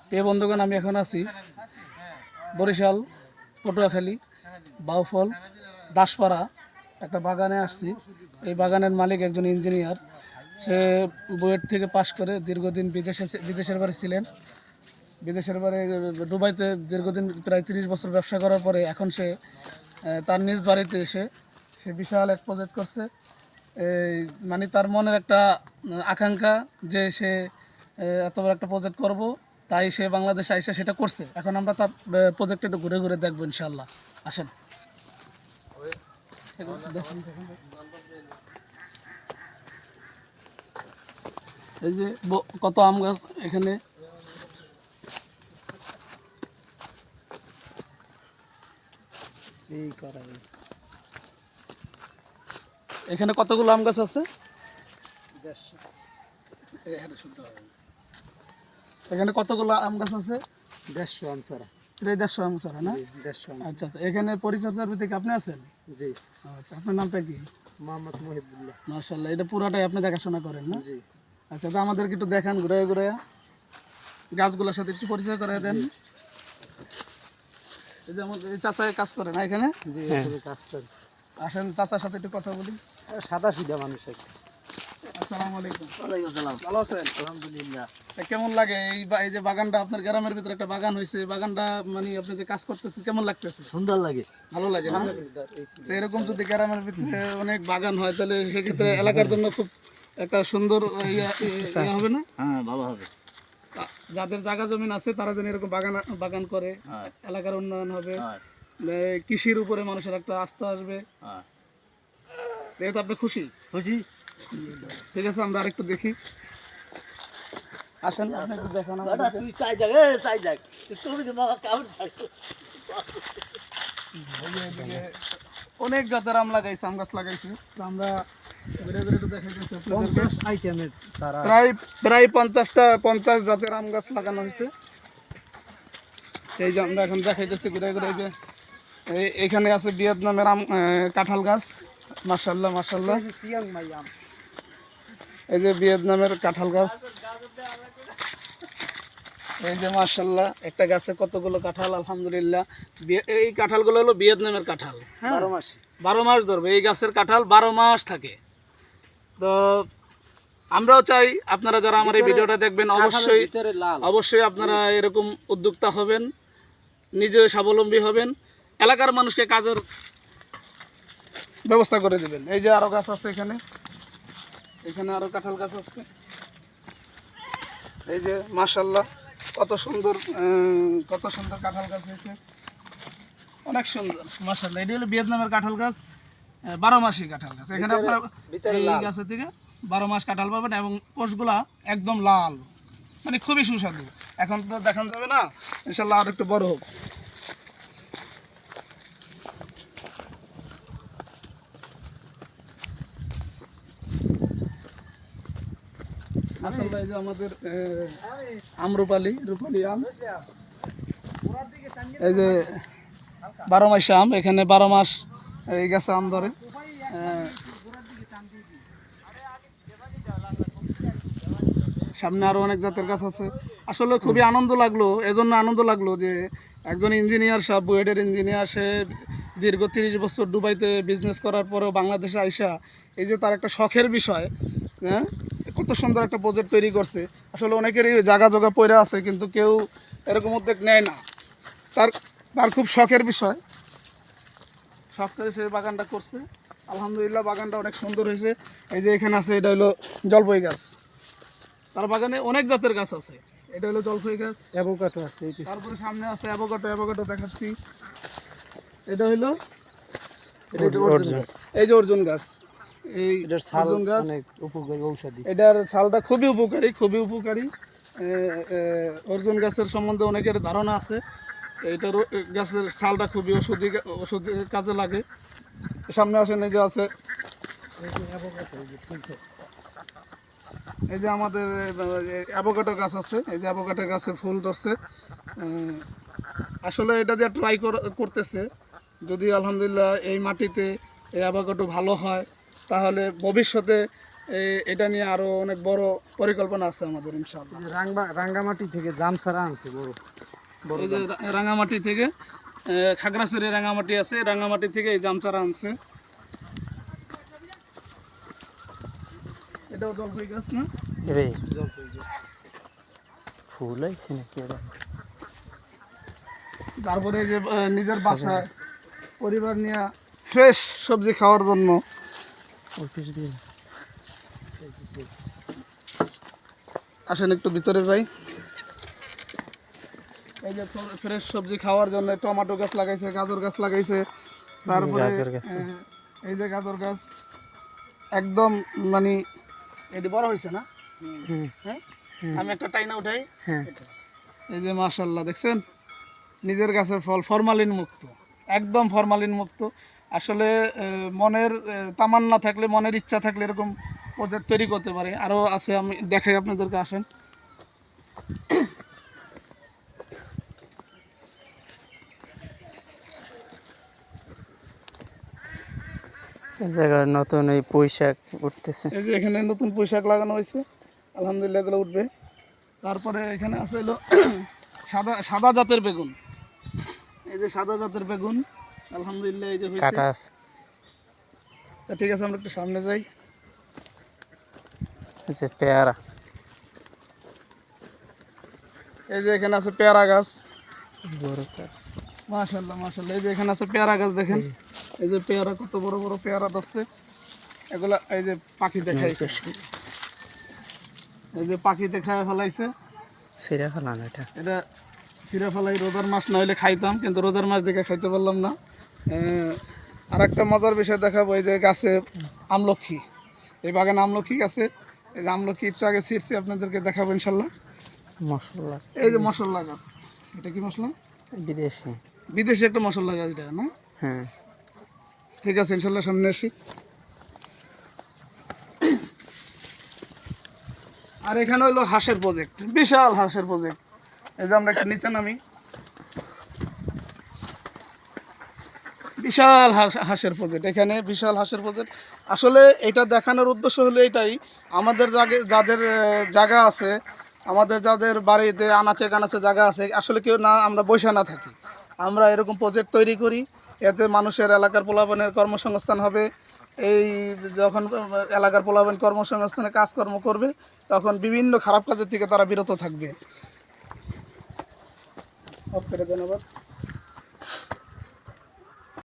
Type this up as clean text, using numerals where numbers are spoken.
প্রিয় বন্ধুগণ, আমি এখন আছি বরিশাল পটুয়াখালী বাউফল দাসপাড়া একটা বাগানে আসছি। এই বাগানের মালিক একজন ইঞ্জিনিয়ার। সে বুয়েট থেকে পাশ করে দীর্ঘদিন বিদেশের বাড়ি ছিলেন। বিদেশের বাড়ি দুবাইতে দীর্ঘদিন প্রায় 30 বছর ব্যবসা করার পরে এখন সে তার নিজ বাড়িতে এসে সে বিশাল এক প্রজেক্ট করছে। এই মানে তার মনের একটা আকাঙ্ক্ষা যে সে এত বড় একটা প্রজেক্ট করব, তাই সে বাংলাদেশে আইসা সেটা করছে। এখন আমরা তার প্রজেক্ট একটু ঘুরে ঘুরে দেখবো ইনশাল্লাহ। আসেন। এই যে কত আম গাছ এখানে, এখানে কতগুলো আম গাছ আছে? এখানে কতগুলো আম গাছ আছে? 150 আম ছাড়া। প্রায় 150 আম ছাড়া না? 150 আম। আচ্ছা আচ্ছা, এখানে পরিচর্যার ভিতরে আপনি আছেন? জি। আচ্ছা, আপনার নামটা কি? মোহাম্মদ মহিবুল্লাহ। মাশাআল্লাহ, এটা পুরাটাই আপনি দেখাশোনা করেন না? জি। আচ্ছা, তো আমাদেরকে একটু দেখান ঘুরে ঘুরে, গাছগুলোর সাথে একটু পরিচয় করে দেন। এই যে আমাদের এই চাচা কাজ করে না এখানে? জি, এখানে কাজ করে। আসেন চাচার সাথে একটু কথা বলি। সাদা সিধা মানুষ। আসসালামু আলাইকুম। ওয়ালাইকুম আসসালাম। ভালো আছেন? আলহামদুলিল্লাহ। কেমন লাগে এই যে বাগানটা, আপনার গ্রামের ভিতরে একটা বাগান হয়েছে, বাগানটা মানে আপনি যে কাজ করতেছেন কেমন লাগতেছে? সুন্দর লাগে। ভালো লাগে না? তো এরকম যদি গ্রামের ভিতরে অনেক বাগান হয় তাহলে সেক্ষেত্রে এলাকার জন্য খুব একটা সুন্দর ইয়ে হবে না? হ্যাঁ, ভালো হবে। যাদের জায়গা জমিন আছে তারা যেন এরকম বাগান করে, এলাকার উন্নয়ন হবে, কৃষির উপরে মানুষের একটা আস্থা আসবে। তো আপনি খুশি? খুশি। ঠিক আছে, আমরা আরেকটু দেখি। আসেন, আপনি একটু দেখান আমাদেরকে। তুই চাই দেখ, চাই দেখ। তুমি তো মামা কেমন থাকছো? অনেক জাতের আম লাগাইছে, আম গাছ লাগাইছে। তো আমরা ঘুরে ঘুরে একটু দেখাইতেছি আপনাদেরকে। আইটেমের তারা প্রায় 50 জাতের আম গাছ লাগানো হয়েছে। এই যে আমরা এখন দেখাইতেছি ঘুরে ঘুরে। যে এখানে আছে ভিয়েতনামের আম, কাঁঠাল গাছ। মাশাআল্লাহ মাশাআল্লাহ, এই যে ভিয়েতনামের কাঁঠাল গাছ। এই যে মাশাআল্লাহ, একটা গাছে কতগুলো কাঁঠাল, আলহামদুলিল্লাহ। এই কাঁঠালগুলো হলো ভিয়েতনামের কাঁঠাল। হ্যাঁ, 12 মাস ধরবে এই গাছের কাঁঠাল, 12 মাস থাকে। তো আমরাও চাই আপনারা যারা আমার এই ভিডিওটা দেখবেন অবশ্যই আপনারা এরকম উদ্যোক্তা হবেন, নিজে স্বাবলম্বী হবেন, এলাকার মানুষকে কাজের ব্যবস্থা করে দেবেন। এই যে আরো গাছ আছে এখানে আরো কাঁঠাল গাছ আছে। এই যে মাশাআল্লাহ, কত সুন্দর কাঁঠাল গাছ হয়েছে, অনেক সুন্দর মাশাআল্লাহ। এটি হলো ভিয়েতনামের কাঁঠাল গাছ, 12 মাসি কাঁঠাল গাছ। এখানে আপনার এই গাছের থেকে 12 মাস কাঁঠাল পাবেন এবং কোষগুলা একদম লাল, মানে খুবই সুস্বাদু। এখন তো দেখানো যাবে না, ইনশাল্লাহ আর একটু বড় হোক। মাশাআল্লাহ, এই যে আমাদের রূপালী আম, এই যে 12 মাস আম। এখানে 12 মাস এই গাছে আম ধরে। সামনে আরো অনেক জাতের গাছ আছে। আসলে খুবই আনন্দ লাগলো, এজন্য আনন্দ লাগলো যে একজন ইঞ্জিনিয়ার সাহেব, বুয়েটের ইঞ্জিনিয়ার, সে দীর্ঘ 30 বছর দুবাইতে বিজনেস করার পরেও বাংলাদেশে আইসা এই যে তার একটা শখের বিষয়, হ্যাঁ, কত সুন্দর একটা প্রজেক্ট তৈরি করছে। আসলে অনেকেরই জায়গা পড়ে আছে, কিন্তু কেউ এরকম উদ্যোগ নেয় না। তার খুব শখের বিষয়, শখ করে সে বাগানটা করছে। আলহামদুলিল্লাহ, বাগানটা অনেক সুন্দর হয়েছে। এই যে এখানে আছে, এটা হলো জলপাই গাছ। তার বাগানে অনেক জাতের গাছ আছে। এটা হলো জলপাই গাছ, অ্যাভোকাডো আছে। তারপরে সামনে আছে অ্যাভোকাডো দেখাচ্ছি। এটা হলো এই যে অর্জুন গাছ। এই অর্জুন গাছ উপকারী ঔষধি। এটার ছালটা খুবই উপকারী। অর্জুন গাছের সম্বন্ধে অনেকের ধারণা আছে। এইটার গাছের ছালটা খুবই ওষুধের কাজে লাগে। সামনে আসেন, এই যে আছে এই যে আমাদের অ্যাভোকাডো গাছ আছে। এই যে অ্যাভোকাডো গাছে ফুল ধরছে। আসলে এটা দিয়ে ট্রাই করতেছে, যদি আলহামদুলিল্লাহ এই মাটিতে এই অ্যাভোকাডো ভালো হয় তাহলে ভবিষ্যতে এটা নিয়ে আরো অনেক বড় পরিকল্পনা আছে আমাদের ইনশাআল্লাহ। রাঙ্গামাটি থেকে জামসারা আনছে বড় বড় এই যে রাঙামাটি থেকে খাগড়াছড়ি রাঙামাটি আছে, রাঙামাটি থেকে এই জামচারা আনছে। এটাও জলপাই গাছ না? রে ফুল আছে নাকি এটা? তারপরে এই যে নিজের বাসায় পরিবার নিয়ে ফ্রেশ সবজি খাওয়ার জন্য অফিস দিয়ে আসেন একটু ভিতরে যাই। এই যে ফ্রেশ সবজি খাওয়ার জন্য টমেটো গাছ লাগাইছে, গাজর গাছ লাগাইছে, তারপরে গাজর গাছ। এই যে গাজর গাছ একদম মানে এটি বড় হয়েছে না? হ্যাঁ, আমি একটা টাইনা উঠাই। হ্যাঁ এই যে মাশাআল্লাহ দেখছেন, নিজের গাছের ফল ফরমালিন মুক্ত, একদম ফরমালিন মুক্ত। আসলে মনের তামান্না থাকলে, মনের ইচ্ছা থাকলে এরকম প্রজেক্ট তৈরি করতে পারে। আরও আছে, আমি দেখাই আপনাদেরকে, আসেন। এই জায়গায় নতুন এই পুঁইশাক উঠতেছে। এই যে এখানে নতুন পুঁইশাক লাগানো হয়েছে, আলহামদুলিল্লাহ এগুলো উঠবে। তারপরে এখানে আছে হলো সাদা সাদা জাতের বেগুন। এই যে সাদা জাতের বেগুন, আলহামদুলিল্লাহ এই যে হয়েছে। কাটা আছে। তা ঠিক আছে, আমরা একটু সামনে যাই। এই যে পেয়ারা। এই যে এখানে আছে পেয়ারা গাছ, বড় গাছ। মাশাআল্লাহ মাশাআল্লাহ। এই যে এখানে আছে পেয়ারা গাছ, দেখেন এই যে পেয়ারা, কত বড় বড় পেয়ারা ধরছে। এগুলা এই যে পাখি দেখাইছে, এই যে পাখিতে খায় ফেলাইছে। সিরা ফেলানো এটা। এটা সিরা ফেলাই, রোজার মাস না হলে খাইতাম, কিন্তু রোজার মাস দেখে খাইতে পারলাম না। আর একটা মজার বিষয় দেখাবো, এই যে গাছে আমলক্ষী, এই বাগানে আমলক্ষী গাছে, এই যে আমলক্ষী একটু আগে ছিঁড়ছি, আপনাদেরকে দেখাবো ইনশাল্লাহ। মশলা। এই যে মশলা গাছ, এটা কি মশলা? বিদেশি। বিদেশি একটা মশলা গাছ এটা না? হ্যাঁ ঠিক আছে, ইনশাল্লাহ সামনে আসি। আর এখানে হলো হাঁসের প্রজেক্ট, বিশাল হাঁসের প্রজেক্ট। এই যে আমরা একটু নিচে নামি, বিশাল হাঁসের প্রজেক্ট, এখানে বিশাল হাঁসের প্রজেক্ট। আসলে এটা দেখানোর উদ্দেশ্য হলো এটাই, আমাদের যাদের জায়গা আছে, আমাদের যাদের বাড়িতে আনাচে কানাচে জায়গা আছে, আসলে কেউ না আমরা বসে না থাকি, আমরা এরকম প্রজেক্ট তৈরি করি। এতে মানুষের এলাকার পোলাপানের কর্মসংস্থান হবে। এই যখন এলাকার পোলাপান কর্মসংস্থানে কাজকর্ম করবে, তখন বিভিন্ন খারাপ কাজের থেকে তারা বিরত থাকবে। ধন্যবাদ।